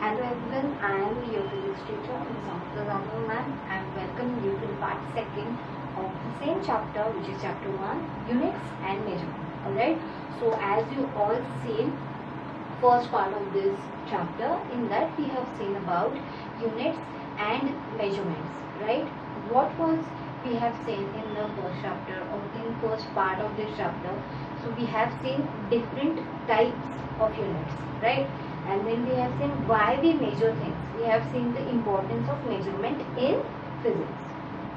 Hello everyone, I am your physics teacher, Ms. Amrita Raghavan ma'am, and welcome you to the part second of the same chapter, which is chapter 1, units and measurement. Alright, so as you all seen first part of this chapter, in that we have seen about units and measurements, right? What was we have seen in the first chapter or in first part of this chapter? So we have seen different types of units, right? And then we have seen why we measure things. We have seen the importance of measurement in physics.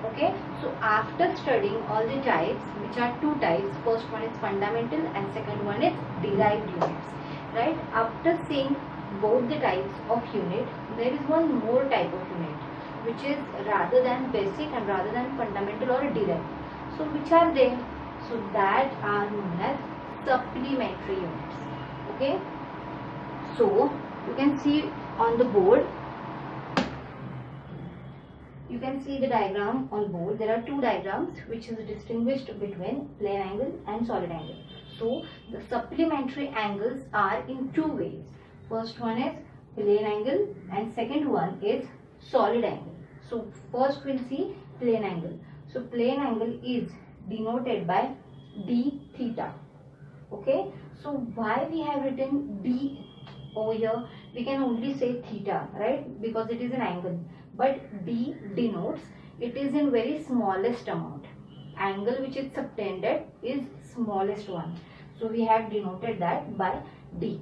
Okay, so after studying all the types, which are two types, first one is fundamental and second one is derived units, right? After seeing both the types of unit, there is one more type of unit, which is rather than basic and rather than fundamental or derived. So which are they? So that are known as supplementary units. Okay, so you can see on the board, you can see the diagram on board. There are two diagrams which is distinguished between plane angle and solid angle. So the supplementary angles are in two ways. First one is plane angle and second one is solid angle. So first we'll see plane angle. So plane angle is denoted by d theta. Okay, so why we have written d over here? We can only say theta, right? Because it is an angle. But d denotes it is in very smallest amount. Angle which is subtended is smallest one. So we have denoted that by d.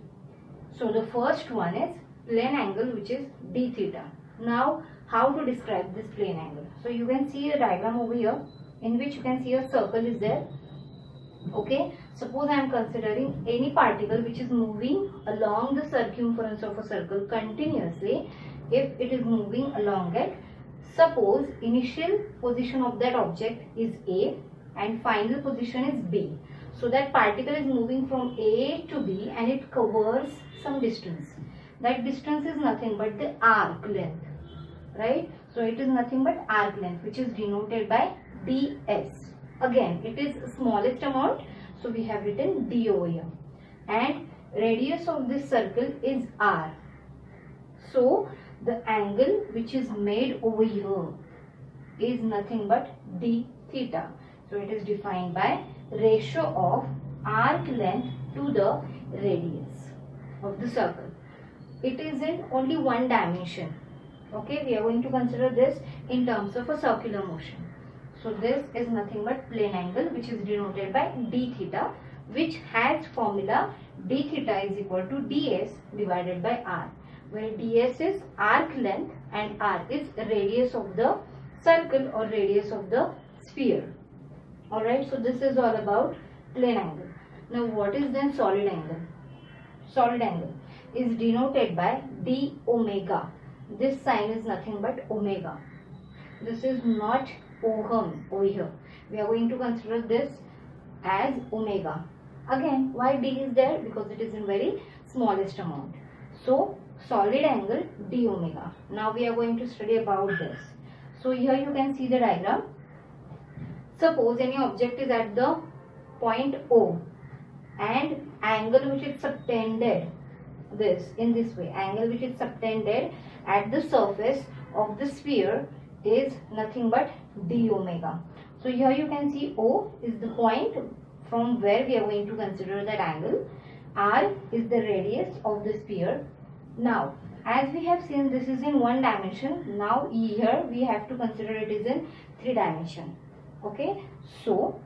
So the first one is plane angle, which is d theta. Now how to describe this plane angle? So you can see a diagram over here in which you can see a circle is there. Okay, suppose I am considering any particle which is moving along the circumference of a circle continuously. If it is moving along it, suppose initial position of that object is A and final position is B. So that particle is moving from A to B and it covers some distance. That distance is nothing but the arc length, right? So it is nothing but arc length, which is denoted by ds. Again, it is smallest amount, so we have written d over here. And radius of this circle is r. So the angle which is made over here is nothing but d theta. So it is defined by ratio of arc length to the radius of the circle. It is in only one dimension. Okay, we are going to consider this in terms of a circular motion. So this is nothing but plane angle, which is denoted by d theta, which has formula d theta is equal to ds divided by r, where ds is arc length and r is radius of the circle or radius of the sphere. Alright, so this is all about plane angle. Now what is then solid angle? Solid angle is denoted by d omega. This sign is nothing but omega. This is not ohm over here. We are going to consider this as omega. Again, why d is there? Because it is in very smallest amount. So solid angle d omega. Now we are going to study about this. So here you can see the diagram. Suppose any object is at the point O and angle which is subtended in this way. Angle which is subtended at the surface of the sphere is nothing but d omega. So here you can see O is the point from where we are going to consider that angle. R is the radius of the sphere. Now as we have seen, this is in one dimension. Now here we have to consider it is in three dimension. Okay, so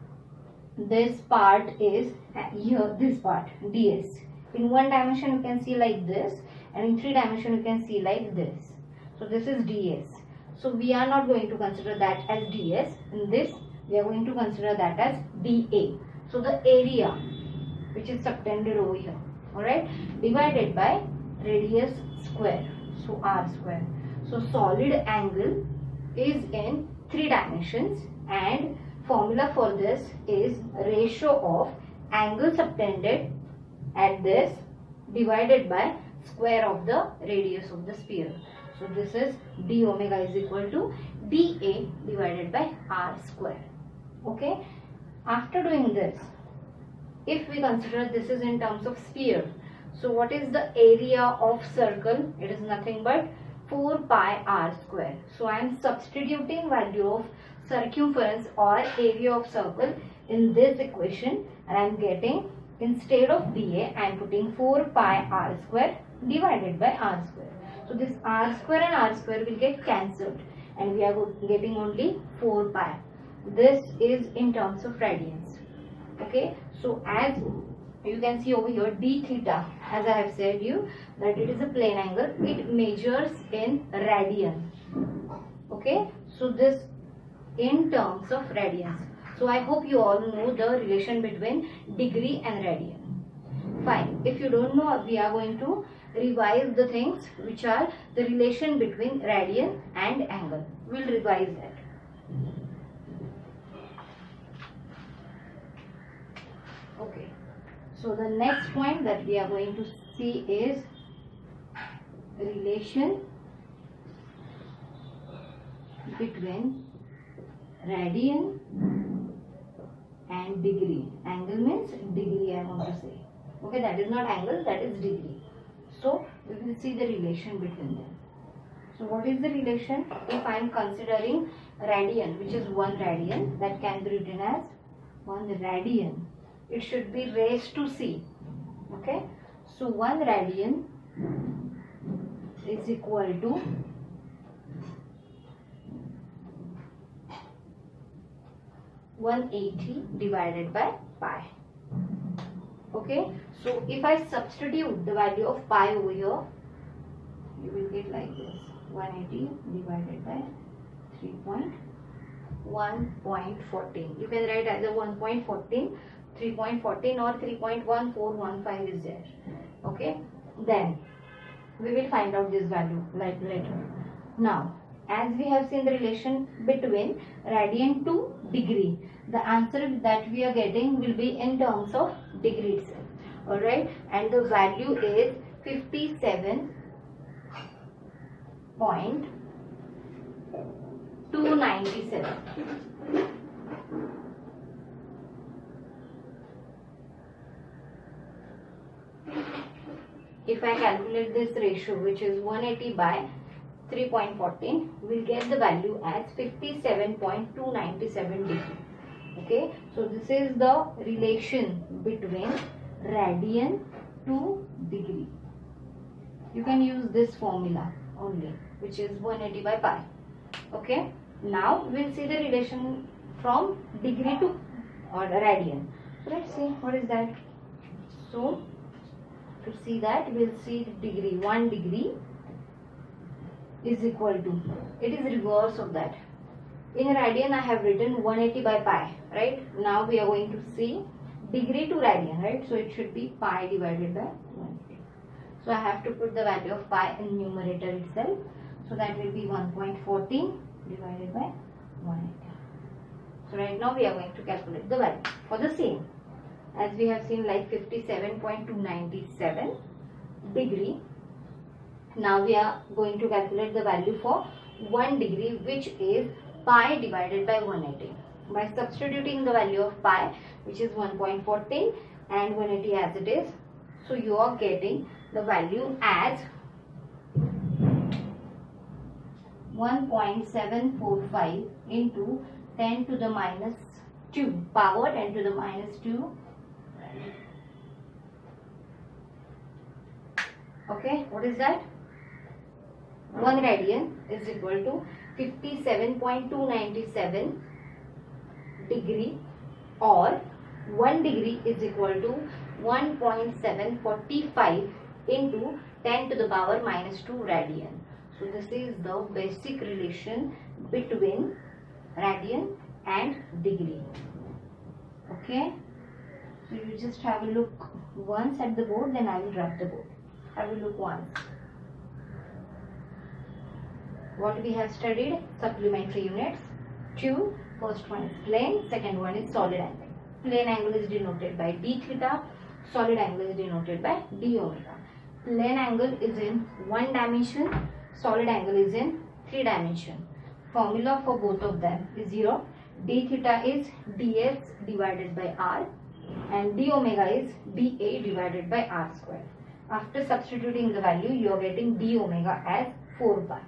this part is here, this part ds. In one dimension you can see like this, and in three dimension you can see like this. So this is ds. So we are not going to consider that as ds. In this we are going to consider that as dA. So the area which is subtended over here, alright, divided by radius square, so r square. So solid angle is in three dimensions, and formula for this is ratio of angle subtended at this divided by square of the radius of the sphere. So this is d omega is equal to dA divided by r square. Okay, after doing this, if we consider this is in terms of sphere, So what is the area of circle? It is nothing but 4 pi r square. So I am substituting value of circumference or area of circle in this equation, and I am getting, instead of dA, I am putting 4 pi r square divided by r square. So this r square and r square will get cancelled, and we are getting only 4 pi. This is in terms of radians. Okay, so as you can see over here, d theta, as I have said you, that it is a plane angle. It measures in radian. Okay, so this in terms of radians. So I hope you all know the relation between degree and radian. Fine. If you don't know, we are going to revise the things which are the relation between radian and angle. We'll revise that. Okay. So the next point that we are going to see is relation between radian and degree. Angle means degree, I want to say. Okay, that is not angle, that is degree. So we will see the relation between them. So what is the relation? If I am considering radian, which is 1 radian, that can be written as 1 radian. It should be raised to c. Okay, so 1 radian is equal to 180 divided by pi. Okay, so if I substitute the value of pi over here, you will get like this: 180 divided by 3.1.14. You can write either 1.14, 3.14 or 3.1415 is there. Okay, then we will find out this value later. Now, as we have seen the relation between radian to degree, the answer that we are getting will be in terms of degree itself. Alright, and the value is 57.297. If I calculate this ratio, which is 180 by 3.14, we'll get the value as 57.297 degree. Okay, so this is the relation between radian to degree. You can use this formula only, which is 180 by pi. Okay, now we'll see the relation from degree to radian. So let's see what is that. So to see that, we'll see degree. 1 degree is equal to, it is reverse of that. In radian I have written 180 by pi, right? Now we are going to see degree to radian, right? So it should be pi divided by 180. So I have to put the value of pi in numerator itself. So that will be 1.14 divided by 180. So right now we are going to calculate the value for the same. As we have seen, like 57.297 degree. Now we are going to calculate the value for 1 degree, which is pi divided by 180. By substituting the value of pi, which is 1.14 and 180 as it is, so you are getting the value as 1.745 into 10 to the minus 2, power 10 to the minus 2. Okay, what is that? 1 radian is equal to 57.297 degree, or 1 degree is equal to 1.745 into 10 to the power minus 2 radian. So this is the basic relation between radian and degree. Okay, so you just have a look once at the board, then I will drop the board. Have a look once. What we have studied: supplementary units. 2. First one is plane, second one is solid angle. Plane angle is denoted by d theta, solid angle is denoted by d omega. Plane angle is in 1 dimension, solid angle is in 3 dimension. Formula for both of them is 0. D theta is ds divided by r, and d omega is dA divided by r square. After substituting the value, you are getting d omega as 4 pi.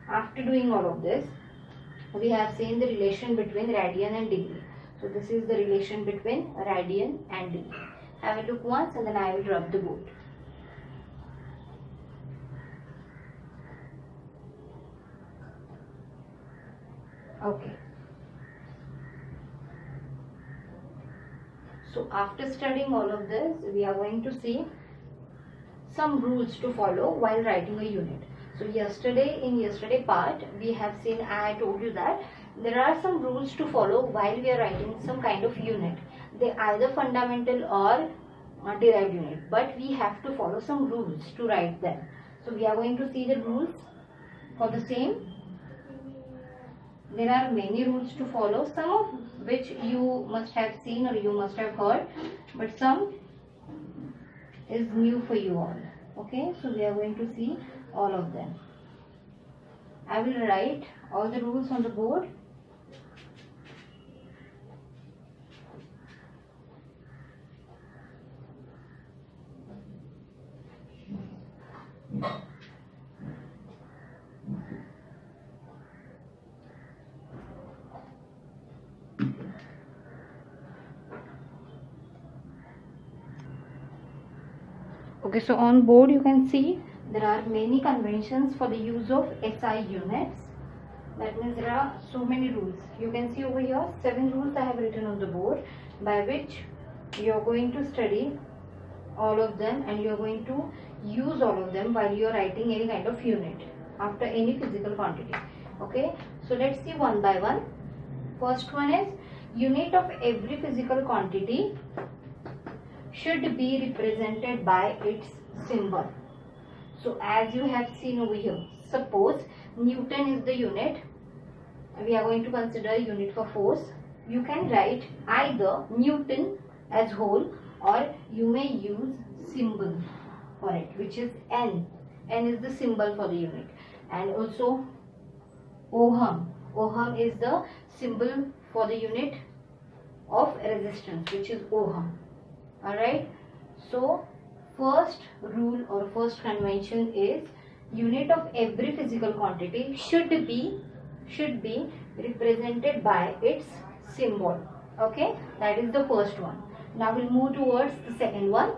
After doing all of this, we have seen the relation between radian and degree. So this is the relation between radian and degree. Have a look once and then I will rub the board. Okay. So after studying all of this, we are going to see some rules to follow while writing a unit. So in yesterday part, we have seen, I told you that there are some rules to follow while we are writing some kind of unit. They either fundamental or derived unit, but we have to follow some rules to write them. So we are going to see the rules for the same. There are many rules to follow, some of which you must have seen or you must have heard, but some is new for you all. Okay, so we are going to see all of them. I will write all the rules on the board. Okay, so on board you can see there are many conventions for the use of SI units. That means there are so many rules. You can see over here 7 rules I have written on the board, by which you are going to study all of them and you are going to use all of them while you are writing any kind of unit after any physical quantity. Okay, so let's see one by one. First one is unit of every physical quantity should be represented by its symbol. So as you have seen over here, suppose Newton is the unit, we are going to consider a unit for force. You can write either Newton as whole or you may use symbol for it, which is N. N is the symbol for the unit. And also Ohm. Ohm is the symbol for the unit of resistance, which is Ohm. Alright, so first rule or first convention is unit of every physical quantity should be represented by its symbol. Okay, that is the first one. Now we'll move towards the second one.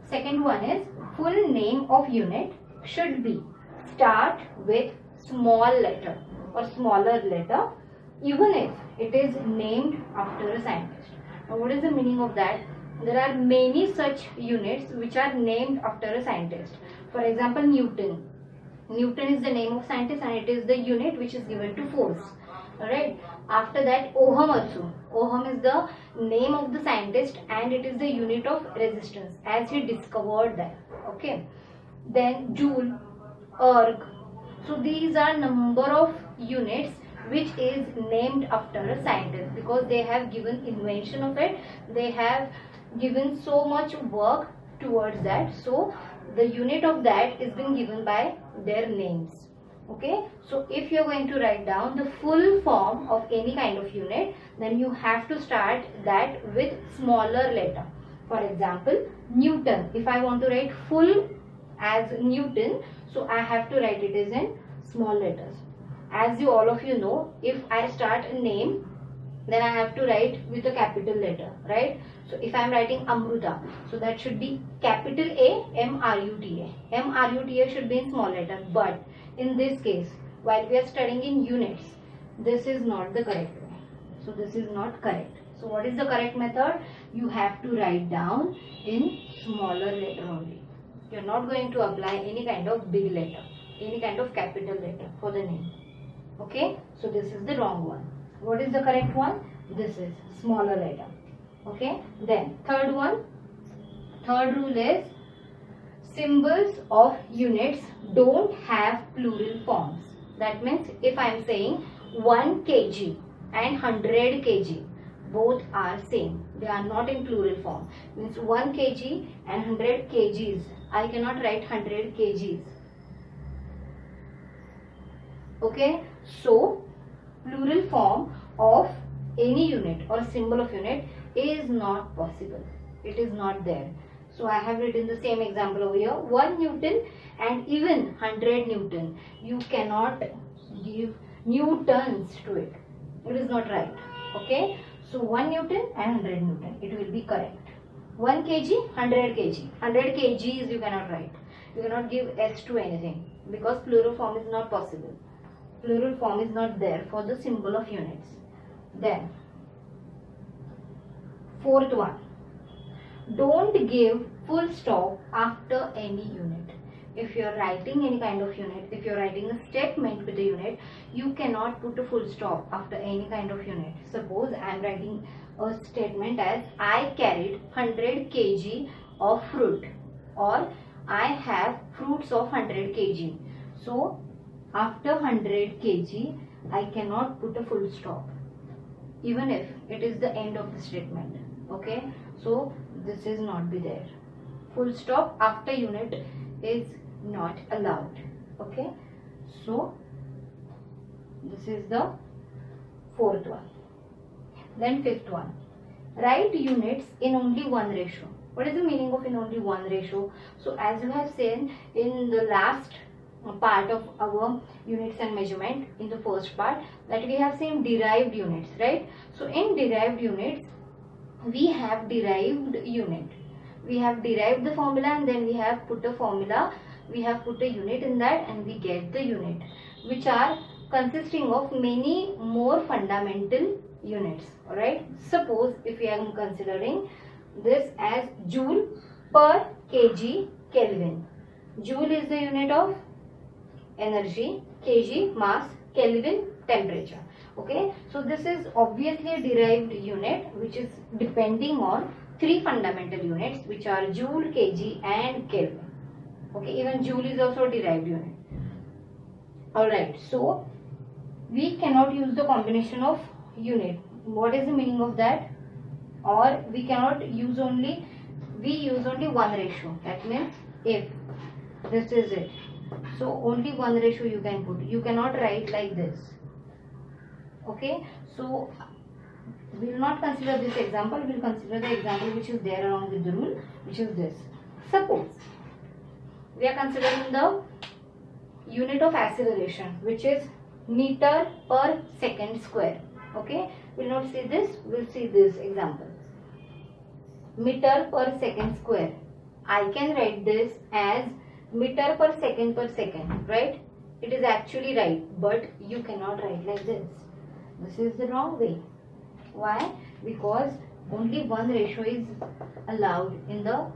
Second one is full name of unit should be start with small letter or smaller letter, even if it is named after a scientist. Now what is the meaning of that? There are many such units which are named after a scientist. For example, Newton. Newton is the name of scientist and it is the unit which is given to force. Alright. After that, Ohm also. Ohm is the name of the scientist and it is the unit of resistance as he discovered that. Okay. Then Joule, Erg. So these are number of units which is named after a scientist because they have given invention of it. They have given so much work towards that, so the unit of that is being given by their names. Okay, so if you are going to write down the full form of any kind of unit, then you have to start that with smaller letter. For example, Newton, if I want to write full as Newton, so I have to write it as in small letters. As you all of you know, if I start a name, then I have to write with a capital letter, right? So if I am writing Amruta, so that should be capital A, M-R-U-T-A. M-R-U-T-A should be in small letter. But in this case, while we are studying in units, this is not the correct way. So this is not correct. So what is the correct method? You have to write down in smaller letter only. You are not going to apply any kind of big letter, any kind of capital letter for the name. Okay, so this is the wrong one. What is the correct one? This is smaller letter. Okay, then third one, third rule is symbols of units don't have plural forms. That means if I am saying 1 kg and 100 kg, both are same. They are not in plural form. Means 1 kg and 100 kgs. I cannot write 100 kgs. Okay, so plural form of any unit or symbol of unit is not possible. It is not there. So I have written the same example over here. 1 Newton and even 100 Newton. You cannot give newtons to it. It is not right. Okay. So 1 Newton and 100 Newton. It will be correct. 1 kg, 100 kg. 100 kgs you cannot write. You cannot give s to anything because plural form is not possible. Plural form is not there for the symbol of units. Then, fourth one. Don't give full stop after any unit. If you are writing any kind of unit, if you are writing a statement with a unit, you cannot put a full stop after any kind of unit. Suppose I am writing a statement as I carried 100 kg of fruit, or I have fruits of 100 kg. So after 100 kg, I cannot put a full stop, even if it is the end of the statement. Okay, so this is not be there. Full stop after unit is not allowed. Okay, so this is the fourth one. Then fifth one. Write units in only one ratio. What is the meaning of in only one ratio? So as you have seen in the last part of our units and measurement, in the first part, that we have seen derived units, right? So in derived units, we have derived unit. We have derived the formula and then we have put a formula, we have put a unit in that and we get the unit, which are consisting of many more fundamental units. Alright, suppose if we are considering this as joule per kg Kelvin. Joule is the unit of energy, kg mass, Kelvin temperature. Okay, so this is obviously a derived unit which is depending on three fundamental units, which are joule, kg and Kelvin. Okay, even joule is also a derived unit. Alright, so we cannot use the combination of unit. What is the meaning of that? Or we cannot use only, we use only one ratio. That means if this is it, so only one ratio you can put. You cannot write like this. Okay, so we will not consider this example. We will consider the example which is there along with the rule, which is this. Suppose we are considering the unit of acceleration, which is meter per second square. Okay, we will not see this, we will see this example. Meter per second square. I can write this as meter per second, right? It is actually right, but you cannot write like this. This is the wrong way. Why? Because only one ratio is allowed in the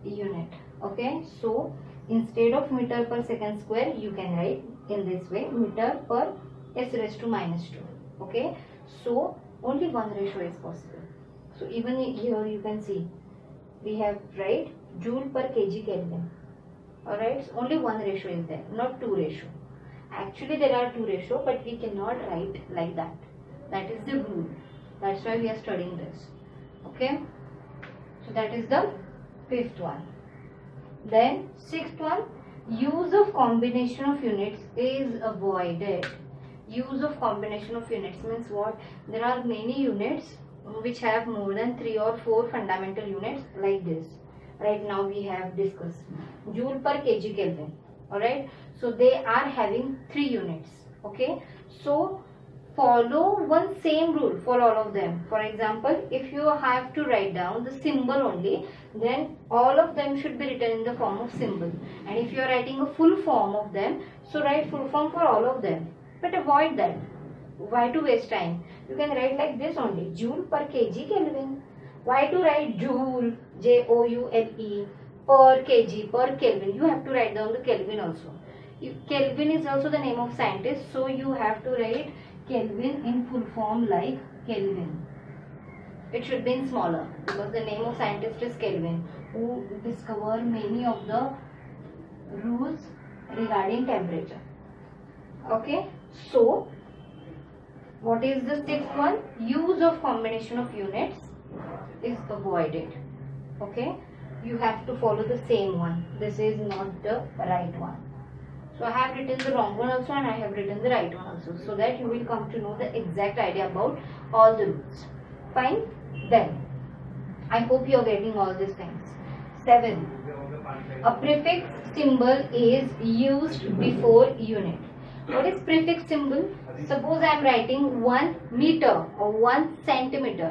unit. Okay, so instead of meter per second square, you can write in this way, meter per s raised to minus 2. Okay, so only one ratio is possible. So even here you can see we have write joule per kg Kelvin. Alright, so only one ratio is there, not two ratio. Actually there are two ratio, but we cannot write like that. That is the rule. That's why we are studying this. Okay, so that is the fifth one. Then sixth one, use of combination of units is avoided. Use of combination of units means what? There are many units which have more than 3 or 4 fundamental units like this. Right now we have discussed joule per kg Kelvin. Alright, so they are having 3 units. Okay, so follow one same rule for all of them. For example, if you have to write down the symbol only, then all of them should be written in the form of symbol. And if you are writing a full form of them, so write full form for all of them. But avoid that. Why to waste time? You can write like this only, joule per kg Kelvin. Why to write joule, Joule, per kg, per Kelvin? You have to write down the Kelvin also. Kelvin is also the name of scientist, so you have to write Kelvin in full form like Kelvin. It should be in smaller because the name of scientist is Kelvin, who discovered many of the rules regarding temperature. Okay, so what is the sixth one? Use of combination of units is avoided. Okay, you have to follow the same one. This is not the right one. So I have written the wrong one also and I have written the right one also, so that you will come to know the exact idea about all the rules. Fine. Then I hope you are getting all these things. 7. A prefix symbol is used before unit. What is prefix symbol? Suppose I am writing 1 meter or 1 centimeter.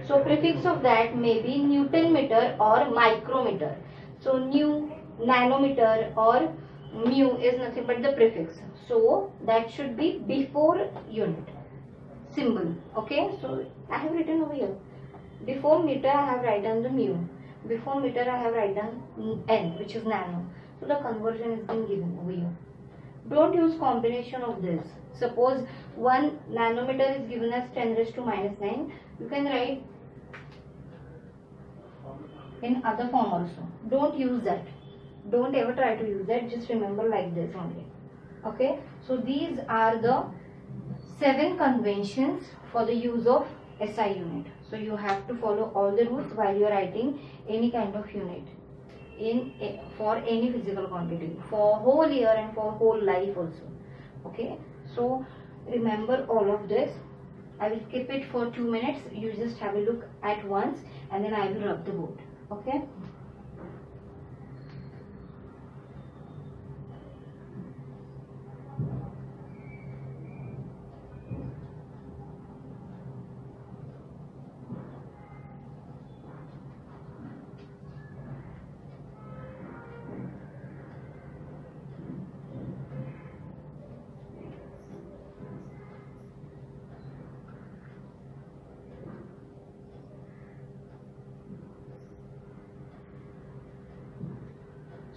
So prefix of that may be Newton meter or micrometer. So nu, nanometer or mu is nothing but the prefix. So that should be before unit symbol. Okay, so I have written over here. Before meter I have written the mu. Before meter I have written n, which is nano. So the conversion is being given over here. Don't use combination of this. Suppose 1 nanometer is given as 10 raised to minus 9. You can write in other form also. Don't use that. Don't ever try to use that. Just remember like this only. Okay. So these are the 7 conventions for the use of SI unit. So you have to follow all the rules while you are writing any kind of unit for any physical quantity, for whole year and for whole life also. Okay. So remember all of this. I will keep it for 2 minutes. You just have a look at once and then I will rub the board. Okay.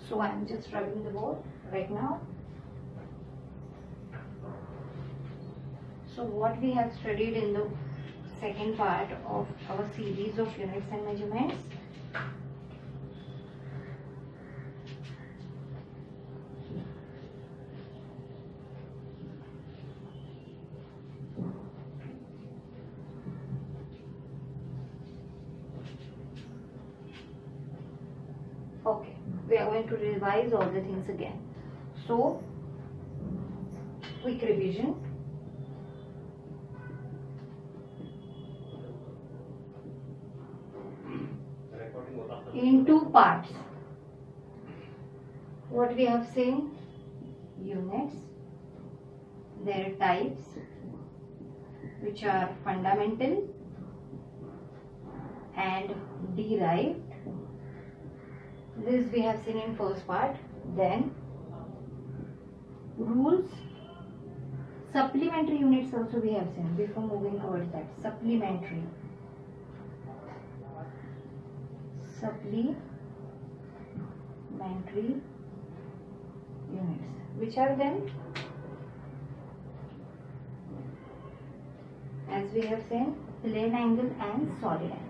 So I am just rubbing the board right now. So what we have studied in the second part of our series of units and measurements. Okay, we are going to revise all the things again. So, quick revision. In 2 parts. What we have seen? Units, their types, which are fundamental and derived. This we have seen in first part. Then rules, supplementary units also we have seen before moving towards that. Supplementary units. Which are them? As we have seen, plane angle and solid angle.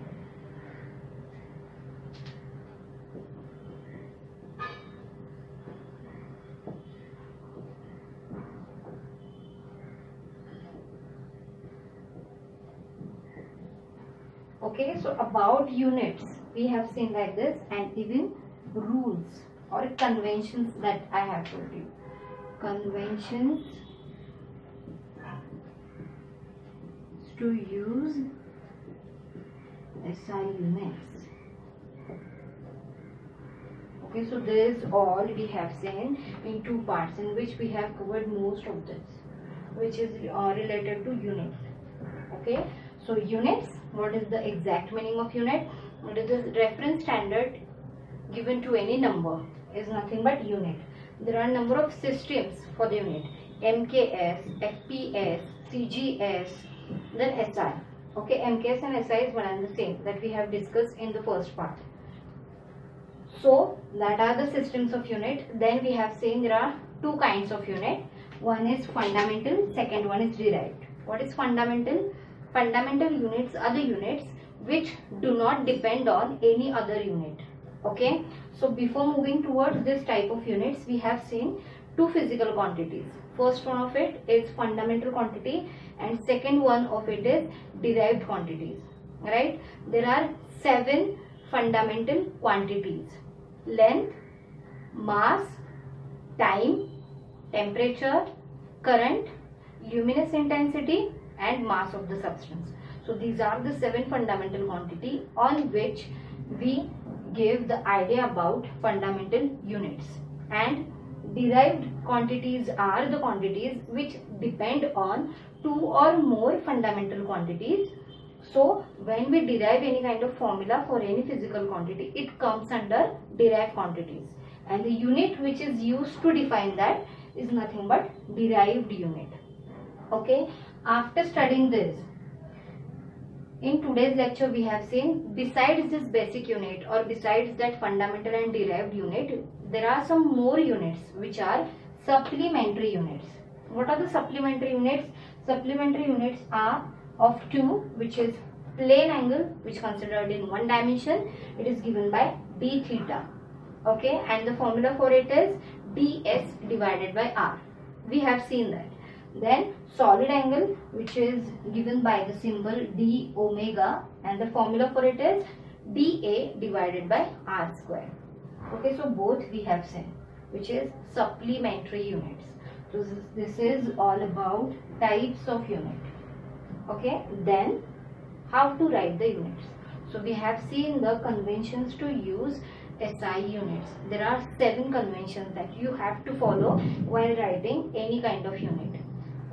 Okay, so about units we have seen like this, and even rules or conventions that I have told you. Conventions to use SI units. Okay, so this is all we have seen in 2 parts, in which we have covered most of this, which is related to unit. Okay, so units, what is the exact meaning of unit? What is the reference standard given to any number is nothing but unit. There are number of systems for the unit: MKS, FPS, CGS, then SI. Okay, MKS and SI is one and the same that we have discussed in the first part. So that are the systems of unit. Then we have seen there are 2 kinds of unit. One is fundamental, second one is derived. What is fundamental? Fundamental units are the units which do not depend on any other unit. Okay, so before moving towards this type of units, we have seen 2 physical quantities. First one of it is fundamental quantity and second one of it is derived quantities. Right, there are 7 fundamental quantities: length, mass, time, temperature, current, luminous intensity and mass of the substance. So these are the 7 fundamental quantity on which we give the idea about fundamental units, and derived quantities are the quantities which depend on two or more fundamental quantities. So when we derive any kind of formula for any physical quantity, it comes under derived quantities, and the unit which is used to define that is nothing but derived unit. Okay, after studying this, in today's lecture we have seen, besides this basic unit or besides that fundamental and derived unit, there are some more units which are supplementary units. What are the supplementary units? Supplementary units are of two, which is plane angle, which considered in one dimension. It is given by d theta. Okay, and the formula for it is ds divided by r. We have seen that. Then solid angle, which is given by the symbol d omega, and the formula for it is dA divided by r square. Okay, so both we have seen, which is supplementary units. So this is all about types of unit. Okay, then how to write the units. So we have seen the conventions to use SI units. There are 7 conventions that you have to follow while writing any kind of unit.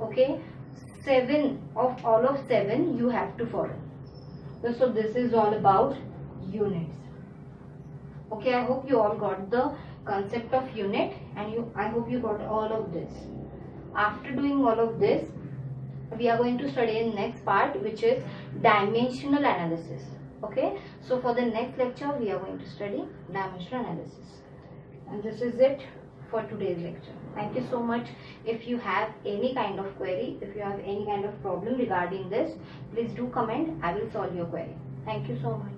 Okay, 7 of all of 7 you have to follow. So this is all about units. Okay, I hope you all got the concept of unit, and I hope you got all of this. After doing all of this, we are going to study in next part, which is dimensional analysis. Okay, so for the next lecture we are going to study dimensional analysis, and this is it for today's lecture. Thank you so much. If you have any kind of query, if you have any kind of problem regarding this, please do comment. I will solve your query. Thank you so much.